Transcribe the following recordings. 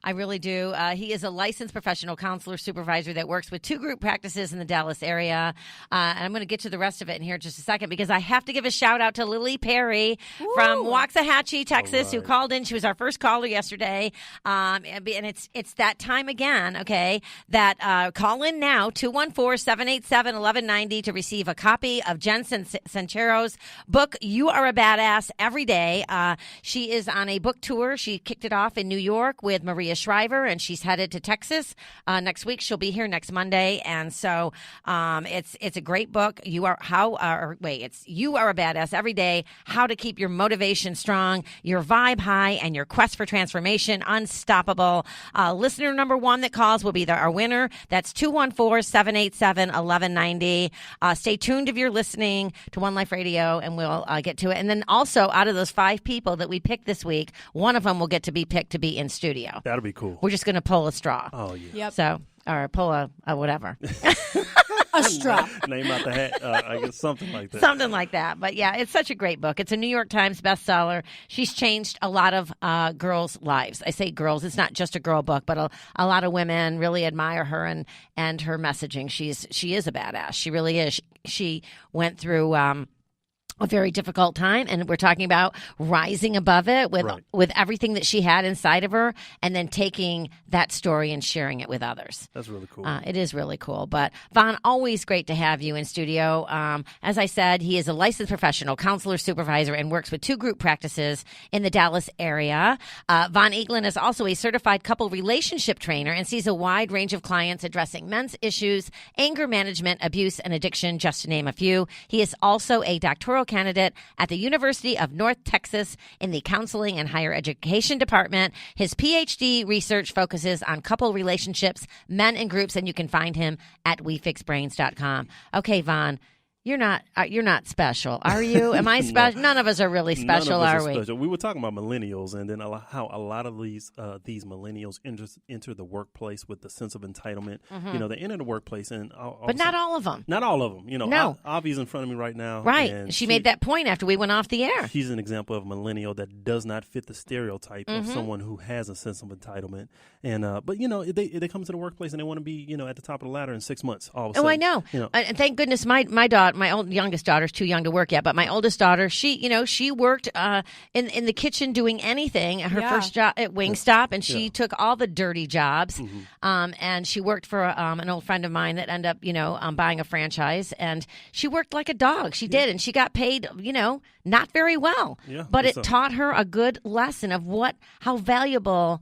I really do. He is a licensed professional counselor supervisor that works with 2 group practices in the Dallas area. And I'm going to get to the rest of it in here in just a second because I have to give a shout out to Lily Perry from Waxahachie, Texas, who called in. She was our first caller yesterday. And it's that time again, okay, that call in now, 214-787-1190 to receive a copy of Jen Sanchero's book, You Are a Badass Every Day. She is on a book tour. She kicked it off in New York with Maria Shriver, and she's headed to Texas next week. She'll be here next Monday, and so it's a great book. You are a badass every day. How to keep your motivation strong, your vibe high, and your quest for transformation unstoppable. Listener number 1 that calls will be our winner. That's 214-787-1190. Stay tuned if you're listening to One Life Radio, and we'll get to it. And then also, out of those 5 people that we picked this week, one of them will get to be picked to be in studio. That'll be cool. We're just going to pull a straw. Oh, yeah. Yep. So, or pull a whatever. A straw. Name out the hat. I guess something like that. Something like that. But yeah, it's such a great book. It's a New York Times bestseller. She's changed a lot of girls' lives. I say girls. It's not just a girl book, but a lot of women really admire her and her messaging. She is a badass. She really is. She went through a very difficult time, and we're talking about rising above it with everything that she had inside of her, and then taking that story and sharing it with others. That's really cool. It is really cool. But Vaughn, always great to have you in studio. As I said, he is a licensed professional counselor supervisor and works with 2 group practices in the Dallas area. Vaughn Eaglin is also a certified couple relationship trainer and sees a wide range of clients addressing men's issues, anger management, abuse, and addiction, just to name a few. He is also a doctoral candidate at the University of North Texas in the Counseling and Higher Education Department. His PhD research focuses on couple relationships, men and groups, and you can find him at WeFixBrains.com. Okay, Vaughn, you're not special, are you? Am I special? None of us are really special, are we? Special. We were talking about millennials, and then how a lot of these millennials enter the workplace with the sense of entitlement. Mm-hmm. They enter the workplace, and but not all of them. Not all of them. No. Avi's in front of me right now. Right. And she made that point after we went off the air. She's an example of a millennial that does not fit the stereotype of someone who has a sense of entitlement. And but they come to the workplace and they want to be at the top of the ladder in 6 months. All of a sudden. I know. And thank goodness my daughter. My youngest daughter's too young to work yet, but my oldest daughter, she worked in the kitchen doing anything. Her first job at Wingstop, and she took all the dirty jobs. And she worked for an old friend of mine that ended up, buying a franchise, and she worked like a dog. She did, and she got paid, not very well. Yeah, but it taught her a good lesson of how valuable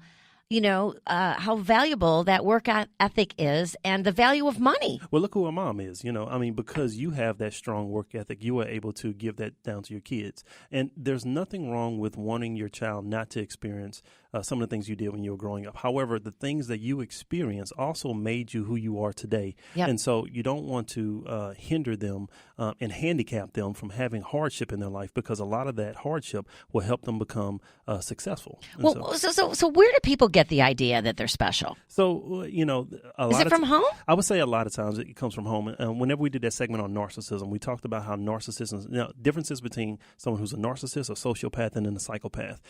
that work ethic is and the value of money. Well, look who her mom is, because you have that strong work ethic, you are able to give that down to your kids. And there's nothing wrong with wanting your child not to experience some of the things you did when you were growing up. However, the things that you experienced also made you who you are today. Yep. And so you don't want to hinder them and handicap them from having hardship in their life, because a lot of that hardship will help them become successful. And so where do people get the idea that they're special? So, is it from home? I would say a lot of times it comes from home. Whenever we did that segment on narcissism, we talked about how narcissism, differences between someone who's a narcissist, a sociopath, and then a psychopath.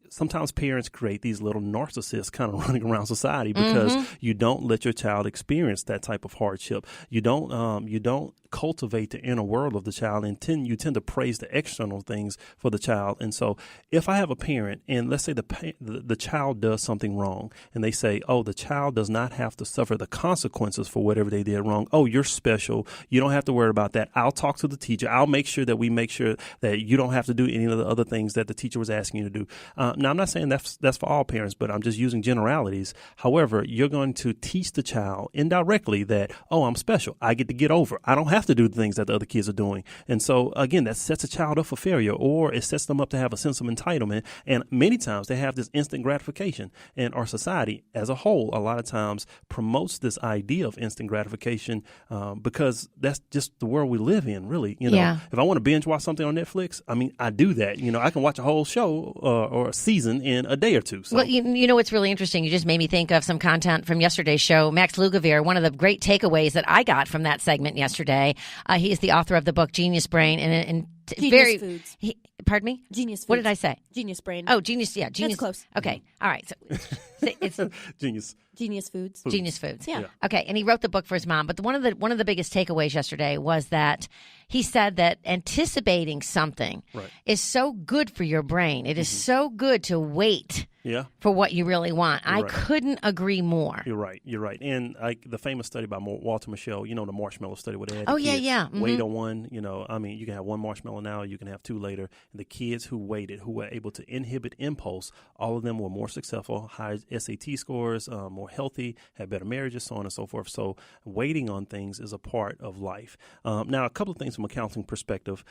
Sometimes parents create these little narcissists kind of running around society because you don't let your child experience that type of hardship. You don't cultivate the inner world of the child, and you tend to praise the external things for the child. And so if I have a parent, and let's say the child does something wrong, and they say, oh, the child does not have to suffer the consequences for whatever they did wrong. Oh, you're special. You don't have to worry about that. I'll talk to the teacher. I'll make sure that you don't have to do any of the other things that the teacher was asking you to do. Now, I'm not saying that's for all parents, but I'm just using generalities. However, you're going to teach the child indirectly that, oh, I'm special. I get to get over. I don't have to do the things that the other kids are doing. And so, again, that sets a child up for failure, or it sets them up to have a sense of entitlement. And many times they have this instant gratification. And our society as a whole, a lot of times, promotes this idea of instant gratification because that's just the world we live in, really. If I want to binge watch something on Netflix, I do that. I can watch a whole show or a season in a day or two. So. Well, you know what's really interesting? You just made me think of some content from yesterday's show. Max Lugavere, one of the great takeaways that I got from that segment yesterday, he is the author of the book Genius Brain, and Genius Foods. Pardon me? Genius Foods. What did I say? Genius Brain. Oh, Genius. Yeah, Genius. That's close. Okay. All right. So it's Genius. Genius Foods. Genius Foods. Yeah. Okay, and he wrote the book for his mom. But one of the biggest takeaways yesterday was that he said that anticipating something is so good for your brain. It is so good to wait for what you really want. I couldn't agree more. You're right. And the famous study by Walter Mischel, the marshmallow study where they had wait on one. You can have one marshmallow now, you can have two later. And the kids who waited, who were able to inhibit impulse, all of them were more successful, higher SAT scores, more healthy, had better marriages, so on and so forth. So waiting on things is a part of life. Now, a couple of things from a counseling perspective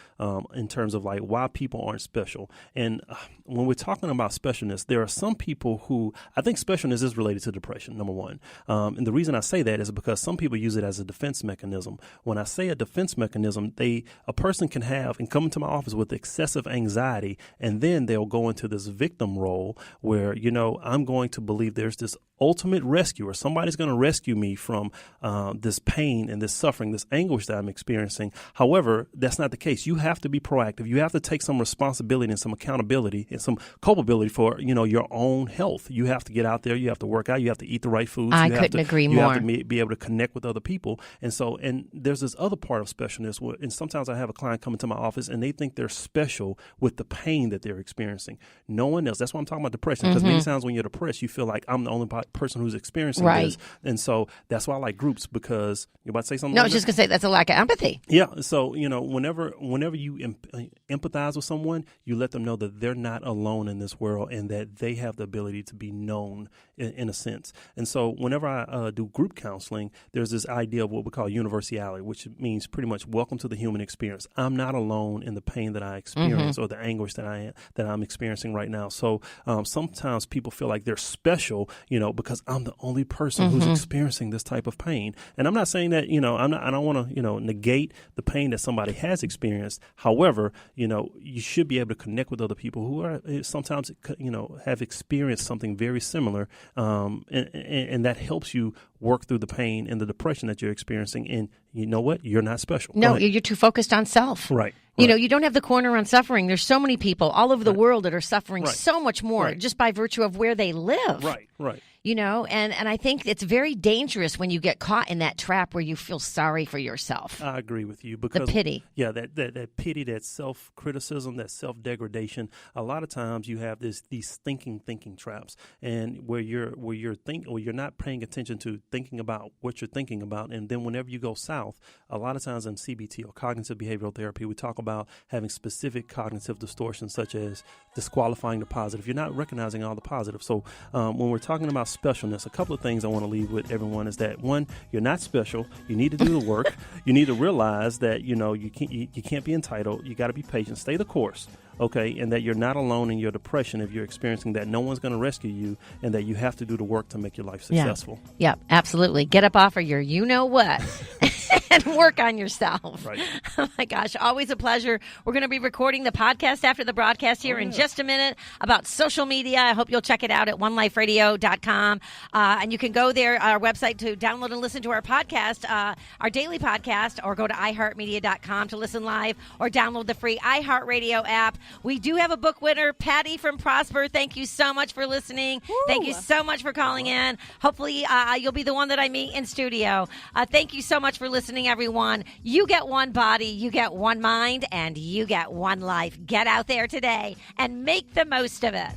in terms of why people aren't special. And when we're talking about specialness, there are some people who, I think specialness is related to depression, number one. And the reason I say that is because some people use it as a defense mechanism. When I say a defense mechanism, a person can have and come into my office with excessive anxiety, and then they'll go into this victim role where, I'm going to believe there's this ultimate rescuer. Somebody's going to rescue me from this pain and this suffering, this anguish that I'm experiencing. However, that's not the case. You have to be proactive. You have to take some responsibility and some accountability and some culpability for, your own health. You have to get out there. You have to work out. You have to eat the right foods. I couldn't agree more. You have to be able to connect with other people. And there's this other part of specialness. And sometimes I have a client come into my office and they think they're special with the pain that they're experiencing. No one else. That's why I'm talking about depression. Because many times when you're depressed, you feel like I'm the only person who's experiencing this. And so that's why I like groups, because you're about to say something. No, I was just going to say that's a lack of empathy. Yeah. So, whenever you empathize with someone, you let them know that they're not alone in this world and that they have the ability to be known in a sense. And so whenever I do group counseling, there's this idea of what we call universality, which means pretty much welcome to the human experience. I'm not alone in the pain that I experience or the anguish that I'm experiencing right now. So sometimes people feel like they're special, because I'm the only person who's experiencing this type of pain. And I'm not saying that, I don't want to, negate the pain that somebody has experienced. However, you should be able to connect with other people who are sometimes, have experienced something very similar. And that helps you work through the pain and the depression that you're experiencing. And you know what? You're not special. No, you're too focused on self. Right. You don't have the corner on suffering. There's so many people all over the world that are suffering so much more just by virtue of where they live. Right. And I think it's very dangerous when you get caught in that trap where you feel sorry for yourself. I agree with you, because the pity. Yeah, that pity, that self-criticism, that self-degradation. A lot of times you have these thinking traps, and where you're not paying attention to thinking about what you're thinking about, and then whenever you go south, a lot of times in CBT or cognitive behavioral therapy, we talk about having specific cognitive distortions such as disqualifying the positive. You're not recognizing all the positive. So when we're talking about specialness, a couple of things I want to leave with everyone is that, one, you're not special. You need to do the work. You need to realize that you can't be entitled. You got to be patient. Stay the course. Okay, and that you're not alone in your depression if you're experiencing that. No one's going to rescue you, and that you have to do the work to make your life successful. Yeah, absolutely. Get up off of your you-know-what and work on yourself. Right. Oh, my gosh. Always a pleasure. We're going to be recording the podcast after the broadcast here in just a minute about social media. I hope you'll check it out at oneliferadio.com. And you can go there, our website, to download and listen to our podcast, our daily podcast, or go to iHeartMedia.com to listen live or download the free iHeartRadio app. We do have a book winner, Patty from Prosper. Thank you so much for listening. Woo. Thank you so much for calling in. Hopefully, you'll be the one that I meet in studio. Thank you so much for listening, everyone. You get one body, you get one mind, and you get one life. Get out there today and make the most of it.